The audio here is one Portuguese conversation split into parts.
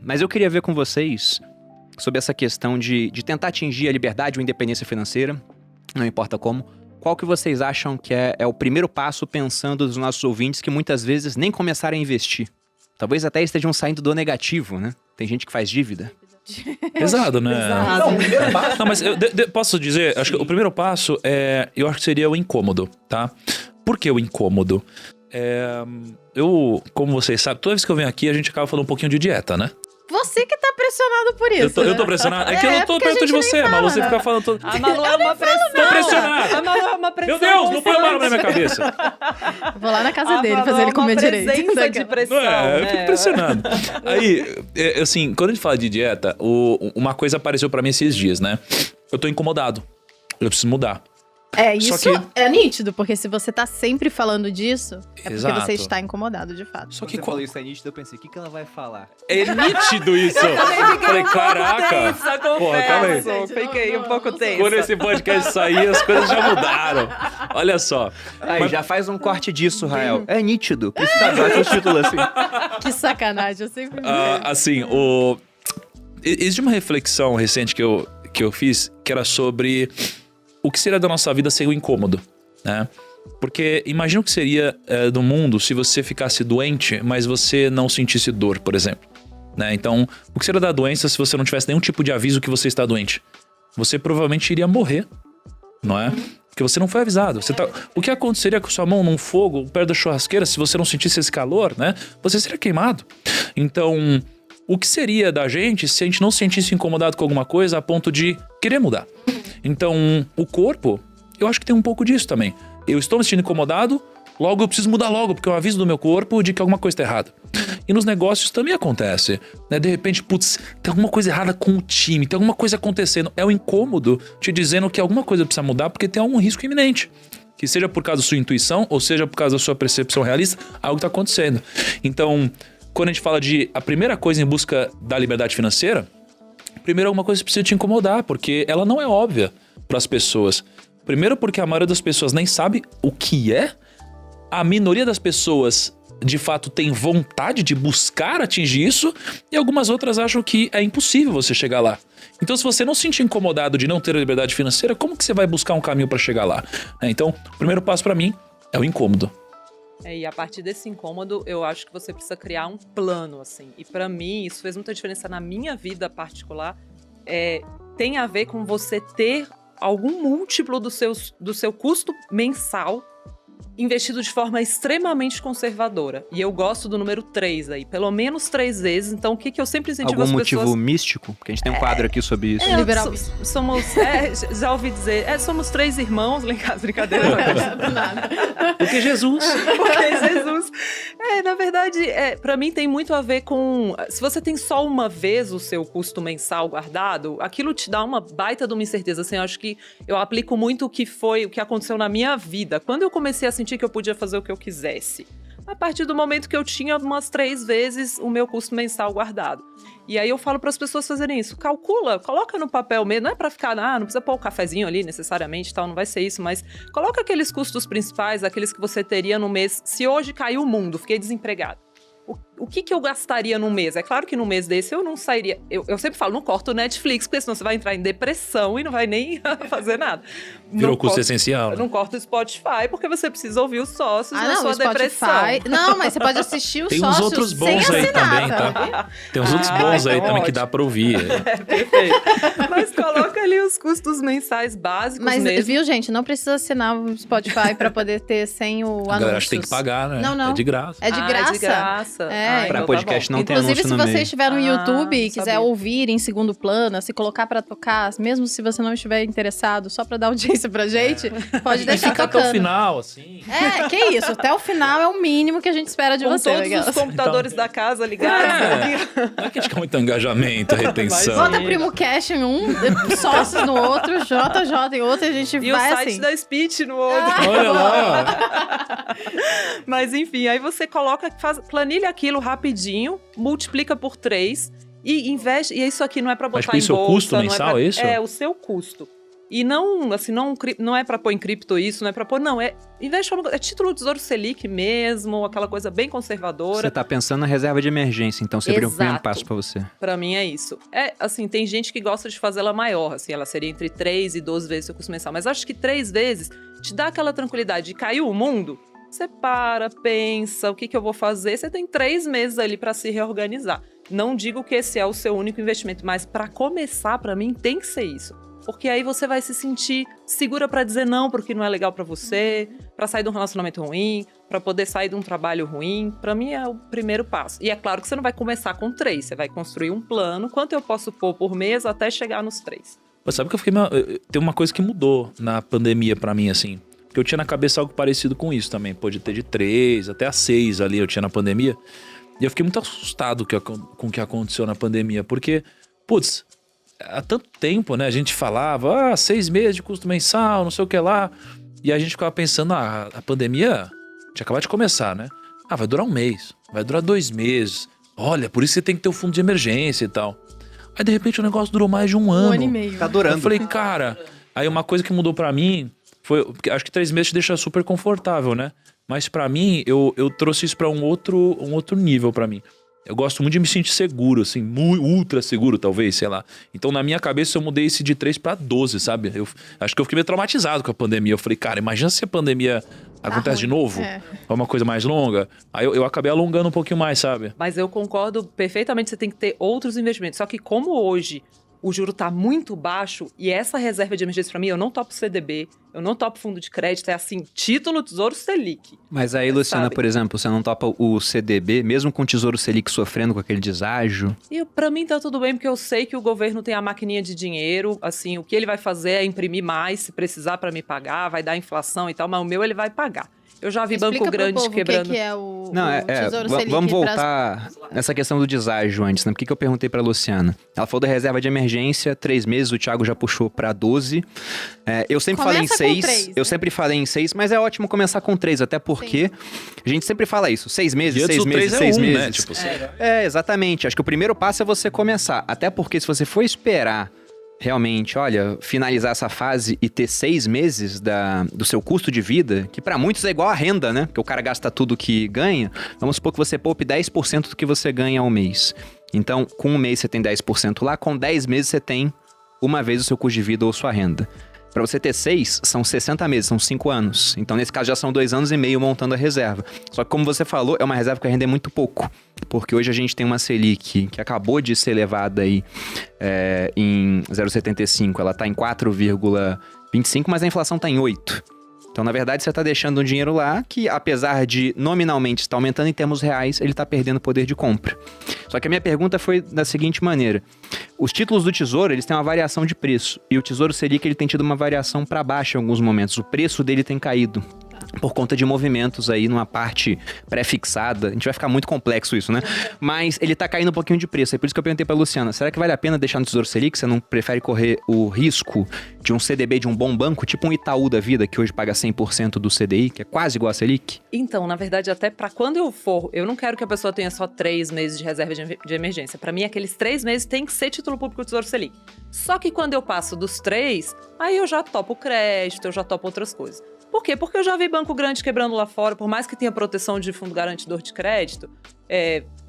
Mas eu queria ver com vocês sobre essa questão de tentar atingir a liberdade ou independência financeira, não importa como. Qual que vocês acham que é o primeiro passo pensando nos nossos ouvintes que muitas vezes nem começaram a investir? Talvez até estejam saindo do negativo, né? Tem gente que faz dívida. Pesado, né? Não, o primeiro passo... Não, mas eu posso dizer, acho que o primeiro passo eu acho que seria o incômodo, tá? Por que o incômodo? Como vocês sabem, toda vez que eu venho aqui, a gente acaba falando um pouquinho de dieta, né? Você que tá pressionado por isso. Eu tô pressionado. É que eu não tô perto de você, Malu. Você fica falando todo... A Malu é uma pressão. Tô pressionado. A Malu é uma pressão. Meu Deus, não põe a Malu na minha cabeça. Vou lá na casa dele fazer ele comer direito. Presença de pressão, eu fico pressionado. Aí, assim, quando a gente fala de dieta, uma coisa apareceu pra mim esses dias, né? Eu tô incomodado. Eu preciso mudar. Isso é nítido, porque se você tá sempre falando disso, é Exato. porque você está incomodado, de fato. Só que Você falou isso é nítido, eu pensei, o que ela vai falar? é nítido isso. Falei, caraca. Porra, calma aí. Fiquei um pouco tensa. Quando esse podcast sair, as coisas já mudaram. Olha só. Aí, já faz um corte disso, Rael. É nítido. Por isso tá o título assim. Que sacanagem, eu sempre vi. Assim, existe uma reflexão recente que eu fiz, que era sobre o que seria da nossa vida sem o incômodo, né? Porque imagina o que seria do mundo se você ficasse doente, mas você não sentisse dor, por exemplo, né? Então, o que seria da doença se você não tivesse nenhum tipo de aviso que você está doente? Você provavelmente iria morrer, não é? Porque você não foi avisado. O que aconteceria com sua mão num fogo perto da churrasqueira se você não sentisse esse calor, né? Você seria queimado. Então, o que seria da gente se a gente não se sentisse incomodado com alguma coisa a ponto de querer mudar? Então, o corpo, eu acho que tem um pouco disso também. Eu estou me sentindo incomodado, logo eu preciso mudar logo, porque é um aviso do meu corpo de que alguma coisa está errada. E nos negócios também acontece, né? De repente, putz, tem alguma coisa errada com o time, tem alguma coisa acontecendo. É o incômodo te dizendo que alguma coisa precisa mudar porque tem algum risco iminente. Que seja por causa da sua intuição, ou seja por causa da sua percepção realista, algo está acontecendo. Então, quando a gente fala de a primeira coisa em busca da liberdade financeira, primeiro alguma coisa precisa te incomodar, porque ela não é óbvia para as pessoas. Primeiro porque a maioria das pessoas nem sabe o que é. A minoria das pessoas, de fato, tem vontade de buscar atingir isso. E algumas outras acham que é impossível você chegar lá. Então, se você não se sentir incomodado de não ter a liberdade financeira, como que você vai buscar um caminho para chegar lá? Então, o primeiro passo para mim é o incômodo. E a partir desse incômodo, eu acho que você precisa criar um plano, assim. E pra mim, isso fez muita diferença na minha vida particular. Tem a ver com você ter algum múltiplo do seu custo mensal investido de forma extremamente conservadora. E eu gosto do número 3 aí, pelo menos 3 vezes. Então, o que eu sempre incentivo as pessoas... Algum motivo místico? Porque a gente tem um quadro aqui sobre isso. Liberal. Já ouvi dizer, somos 3 irmãos, lá em casa, brincadeira. Porque Jesus. Porque Jesus. Na verdade, pra mim tem muito a ver com... Se você tem só uma vez o seu custo mensal guardado, aquilo te dá uma baita de uma incerteza. Assim, eu acho que eu aplico muito o que aconteceu na minha vida. Quando eu comecei a sentir que eu podia fazer o que eu quisesse, a partir do momento que eu tinha umas 3 vezes o meu custo mensal guardado. E aí eu falo para as pessoas fazerem isso. Calcula, coloca no papel mesmo. Não é para ficar, não precisa pôr o cafezinho ali necessariamente, tal, não vai ser isso, mas coloca aqueles custos principais, aqueles que você teria no mês. Se hoje caiu o mundo, fiquei desempregado. O que eu gastaria num mês? É claro que num mês desse eu não sairia... Eu sempre falo, não corta o Netflix, porque senão você vai entrar em depressão e não vai nem fazer nada. Virou custo essencial, né? Não corta o Spotify, porque você precisa ouvir os sócios na não, sua depressão. Não, mas você pode assistir os Tem sócios uns outros bons sem aí assinar, também, tá? Tem uns outros bons aí então também que ótimo. dá pra ouvir. Perfeito. Mas coloca ali os custos mensais básicos Mas, mesmo. viu, gente, não precisa assinar o Spotify pra poder ter sem o anúncio. A galera acha que tem que pagar, né? Não. É de graça. É de graça. É de graça. É. Pra então podcast tá bom. não tem Inclusive, anúncio se no você meio. estiver no YouTube e quiser sabia. ouvir em segundo plano, se colocar pra tocar, mesmo se você não estiver interessado, só pra dar audiência pra gente, pode E deixar fica até tocando. o final, assim. Que isso, até o final é o mínimo que a gente espera de Com você. todos os computadores da casa ligados. Não é que a gente quer muito engajamento, retenção. Bota Primo Cash em um, sócios no outro, JJ em outro, e a gente E o vai site assim. da Speech no outro. Olha lá. Mas enfim, aí você coloca, planilha aquilo rapidinho, multiplica por 3 e investe. E isso aqui não é pra Mas botar em isso é o bolsa. custo não mensal, é pra, é isso? É o seu custo. E não, assim, não é pra pôr em cripto isso, não é pra pôr, não, investe é título do Tesouro Selic mesmo, aquela coisa bem conservadora. Você tá pensando na reserva de emergência, então seria o primeiro passo pra você. Pra mim é isso. Assim, tem gente que gosta de fazer ela maior, assim, ela seria entre 3 e 12 vezes seu custo mensal, mas acho que 3 vezes te dá aquela tranquilidade de caiu o mundo, você para, pensa, o que eu vou fazer, você tem 3 meses ali pra se reorganizar. Não digo que esse é o seu único investimento, mas pra começar, pra mim, tem que ser isso. Porque aí você vai se sentir segura pra dizer não porque não é legal pra você, pra sair de um relacionamento ruim, pra poder sair de um trabalho ruim. Pra mim é o primeiro passo. E é claro que você não vai começar com 3, você vai construir um plano. Quanto eu posso pôr por mês até chegar nos 3? Mas sabe que tem uma coisa que mudou na pandemia pra mim, assim. Porque eu tinha na cabeça algo parecido com isso também. Pode ter de 3 até a 6 ali eu tinha na pandemia. E eu fiquei muito assustado com o que aconteceu na pandemia. Porque, putz, há tanto tempo, né? A gente falava, 6 meses de custo mensal, não sei o que lá. E a gente ficava pensando, a pandemia tinha acabado de começar, né? Vai durar 1 mês, vai durar 2 meses. Olha, por isso você tem que ter um fundo de emergência e tal. Aí, de repente, o negócio durou mais de 1 ano. 1 ano e meio. Tá durando. Eu falei, cara... Aí, uma coisa que mudou pra mim foi... Acho que 3 meses te deixa super confortável, né? Mas pra mim, eu trouxe isso pra um outro nível pra mim. Eu gosto muito de me sentir seguro, assim, ultra seguro, talvez, sei lá. Então, na minha cabeça, eu mudei esse de 3 pra 12, sabe? Acho que eu fiquei meio traumatizado com a pandemia. Eu falei, cara, imagina se a pandemia acontece de novo. É uma coisa mais longa. Aí eu acabei alongando um pouquinho mais, sabe? Mas eu concordo perfeitamente, você tem que ter outros investimentos. Só que como hoje o juro tá muito baixo e essa reserva de emergência pra mim, eu não topo CDB, eu não topo fundo de crédito, é assim, título Tesouro Selic. Mas aí, Luciana, sabe? por exemplo, você não topa o CDB, mesmo com o Tesouro Selic sofrendo com aquele deságio? E pra mim tá tudo bem, porque eu sei que o governo tem a maquininha de dinheiro, assim, o que ele vai fazer é imprimir mais, se precisar pra me pagar, vai dar inflação e tal, mas o meu ele vai pagar. Eu já vi banco grande quebrando. O que é o Tesouro Selic? Vamos voltar nessa questão do deságio antes, né? Por que eu perguntei pra Luciana? Ela falou da reserva de emergência, 3 meses, o Thiago já puxou pra 12. Eu sempre falei em 6, eu sempre falei em 6, mas é ótimo começar com 3, até porque a gente sempre fala isso, 6 meses, 6 meses, 6 meses. Né? Tipo, exatamente. Acho que o primeiro passo é você começar, até porque se você for esperar realmente, olha, finalizar essa fase e ter 6 meses do seu custo de vida, que pra muitos é igual a renda, né? Porque o cara gasta tudo que ganha. Vamos supor que você poupe 10% do que você ganha ao mês. Então, com 1 mês você tem 10% lá, com 10 meses você tem 1 vez o seu custo de vida ou sua renda. Pra você ter 6, são 60 meses, são 5 anos. Então, nesse caso, já são 2 anos e meio montando a reserva. Só que, como você falou, é uma reserva que vai render muito pouco. Porque hoje a gente tem uma Selic que acabou de ser elevada aí em 0,75. Ela tá em 4,25, mas a inflação tá em 8. Então, na verdade, você está deixando um dinheiro lá que, apesar de nominalmente estar aumentando em termos reais, ele está perdendo poder de compra. Só que a minha pergunta foi da seguinte maneira. Os títulos do Tesouro, eles têm uma variação de preço. E o Tesouro Selic, ele tem tido uma variação para baixo em alguns momentos. O preço dele tem caído por conta de movimentos aí numa parte pré-fixada. A gente vai ficar muito complexo isso, né? Mas ele tá caindo um pouquinho de preço. É por isso que eu perguntei pra Luciana, será que vale a pena deixar no Tesouro Selic? Você não prefere correr o risco de um CDB de um bom banco, tipo um Itaú da vida, que hoje paga 100% do CDI, que é quase igual a Selic? Então, na verdade, até pra quando eu for, eu não quero que a pessoa tenha só 3 meses de reserva de emergência. Pra mim, aqueles 3 meses tem que ser título público do Tesouro Selic. Só que quando eu passo dos 3, aí eu já topo crédito, eu já topo outras coisas. Por quê? Porque eu já vi banco grande quebrando lá fora, por mais que tenha proteção de fundo garantidor de crédito,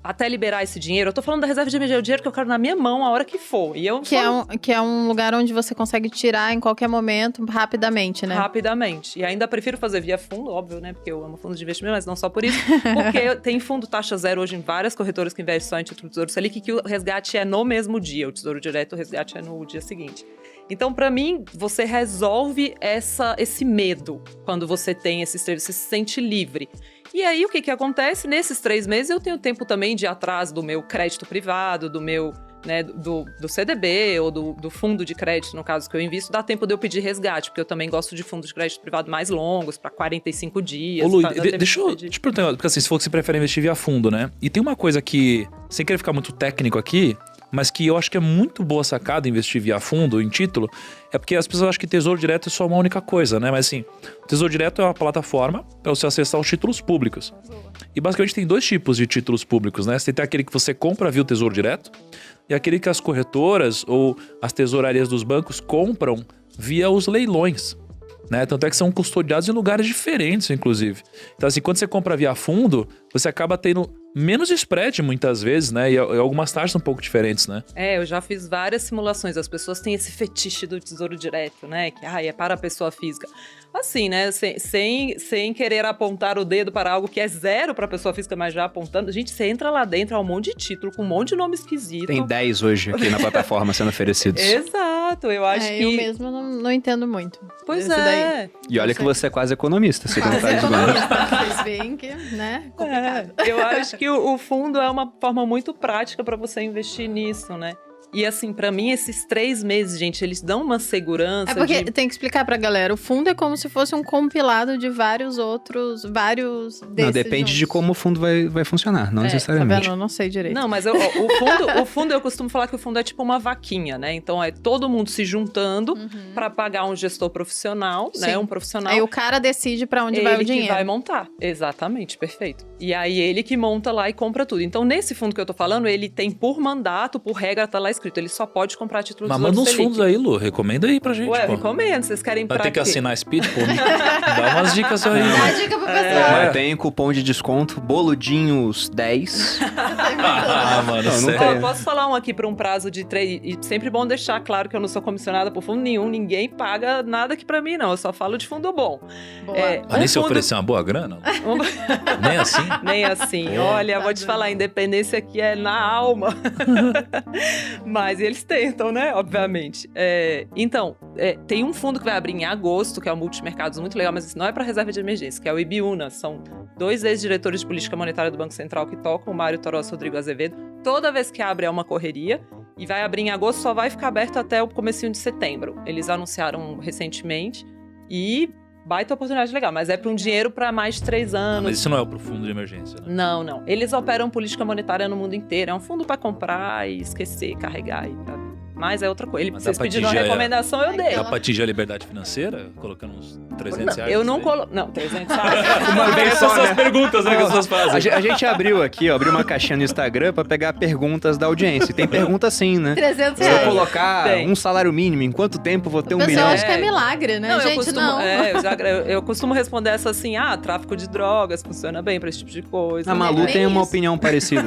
até liberar esse dinheiro. Eu tô falando da reserva de emergência, o dinheiro que eu quero na minha mão a hora que for. E eu que é um lugar onde você consegue tirar em qualquer momento, rapidamente, né? Rapidamente. E ainda prefiro fazer via fundo, óbvio, né? Porque eu amo fundos de investimento, mas não só por isso. Porque tem fundo taxa zero hoje em várias corretoras que investem só em título do Tesouro Selic, que o resgate é no mesmo dia. O Tesouro Direto, o resgate é no dia seguinte. Então, pra mim, você resolve esse medo quando você tem esses três, você se sente livre. E aí, o que acontece? Nesses 3 meses, eu tenho tempo também de ir atrás do meu crédito privado, do meu, né, do CDB ou do fundo de crédito, no caso que eu invisto, dá tempo de eu pedir resgate, porque eu também gosto de fundos de crédito privado mais longos, para 45 dias. Ô, Lu, deixa eu te perguntar, porque assim, você falou que você prefere investir via fundo, né? E tem uma coisa que, sem querer ficar muito técnico aqui, mas que eu acho que é muito boa sacada investir via fundo, em título, é porque as pessoas acham que Tesouro Direto é só uma única coisa, né? Mas assim, o Tesouro Direto é uma plataforma para você acessar os títulos públicos. E basicamente tem 2 tipos de títulos públicos, né? Você tem aquele que você compra via o Tesouro Direto e aquele que as corretoras ou as tesourarias dos bancos compram via os leilões. Né? Tanto é que são custodiados em lugares diferentes, inclusive. Então, assim, quando você compra via fundo, você acaba tendo menos spread muitas vezes, né? E algumas taxas um pouco diferentes, né? Eu já fiz várias simulações. As pessoas têm esse fetiche do tesouro direto, né? Que é para a pessoa física. Assim, né? Sem querer apontar o dedo para algo que é zero para a pessoa física, mas já apontando. Gente, você entra lá dentro, há um monte de título, com um monte de nome esquisito. Tem 10 hoje aqui na plataforma sendo oferecidos. Exato, eu acho que... Eu mesma não entendo muito. Pois Esse é. daí. E olha que você é quase economista, segundo Quase Thales Gomes. economista. Vocês veem que, né? Complicado. Eu acho que o fundo é uma forma muito prática para você investir nisso, né? E assim, pra mim, esses 3 meses, gente, eles dão uma segurança. É porque tem que explicar pra galera, o fundo é como se fosse um compilado de vários desses Não, depende de juntos. como o fundo vai funcionar, não Tá necessariamente. vendo? Eu não sei direito. Não, mas o fundo, eu costumo falar que o fundo é tipo uma vaquinha, né? Então é todo mundo se juntando pra pagar um gestor profissional, né? Sim. Um profissional. Aí o cara decide pra onde vai o Ele dinheiro. que vai montar. Exatamente, perfeito. E aí ele que monta lá e compra tudo. Então, nesse fundo que eu tô falando, ele tem por mandato, por regra, tá lá escrito, ele só pode comprar títulos Mas do manda Tesouro uns Selic. fundos aí, Lu. Recomenda aí pra gente. Ué, pô. recomendo. Vocês querem Vai pra ter que quê? assinar Speed, pô. Dá umas dicas aí. Dá a dica pro pessoal. Mas tem cupom de desconto, boludinhos 10. Ah, mano, Não sério. tem. Ó, posso falar um aqui para um prazo de 3... E sempre bom deixar claro que eu não sou comissionada por fundo nenhum. Ninguém paga nada aqui pra mim, não. Eu só falo de fundo bom. Boa. Mas nem se fundo- oferecer uma boa grana? Nem assim? Nem assim. Olha, Tá vou te doido. falar, a independência aqui é na alma. Mas eles tentam, né? Obviamente. Então, tem um fundo que vai abrir em agosto, que é o Multimercados, muito legal, mas isso não é para reserva de emergência, que é o Ibiúna. São 2 ex-diretores de política monetária do Banco Central que tocam, o Mário Toros e o Rodrigo Azevedo. Toda vez que abre é uma correria. E vai abrir em agosto, só vai ficar aberto até o comecinho de setembro. Eles anunciaram recentemente e baita oportunidade legal, mas é para um dinheiro para mais de 3 anos. Mas isso não é pro fundo de emergência, né? Não. Eles operam política monetária no mundo inteiro. É um fundo para comprar e esquecer, carregar e pra... Mas é outra coisa. Mas Vocês dá pra pediram uma atingir recomendação, eu dei. Dá pra atingir a liberdade financeira? Colocando uns 300 reais? Eu não nisso aí? colo... Não, 300 reais. Uma vez Essas só, são as né? perguntas, né, que as pessoas fazem. A gente abriu aqui, ó, abriu uma caixinha no Instagram pra pegar perguntas da audiência. E tem pergunta sim, né? 300 Se eu reais. colocar Tem. um salário mínimo, em quanto tempo vou ter O 1 pessoal milhão? acha que é milagre, né? Não, Gente, eu costumo, não. eu costumo responder essa assim, tráfico de drogas funciona bem pra esse tipo de coisa. A Malu Nem tem uma isso. opinião parecida.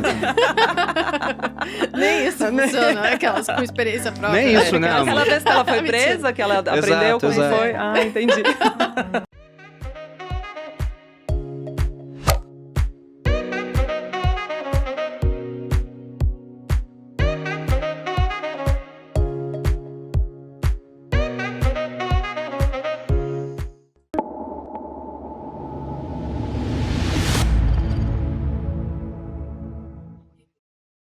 Nem isso funciona. Aquelas com experiência própria. Nem isso, né, Aquela amor? vez que ela foi Mentira. presa, que ela aprendeu como exato. foi. Ah, entendi.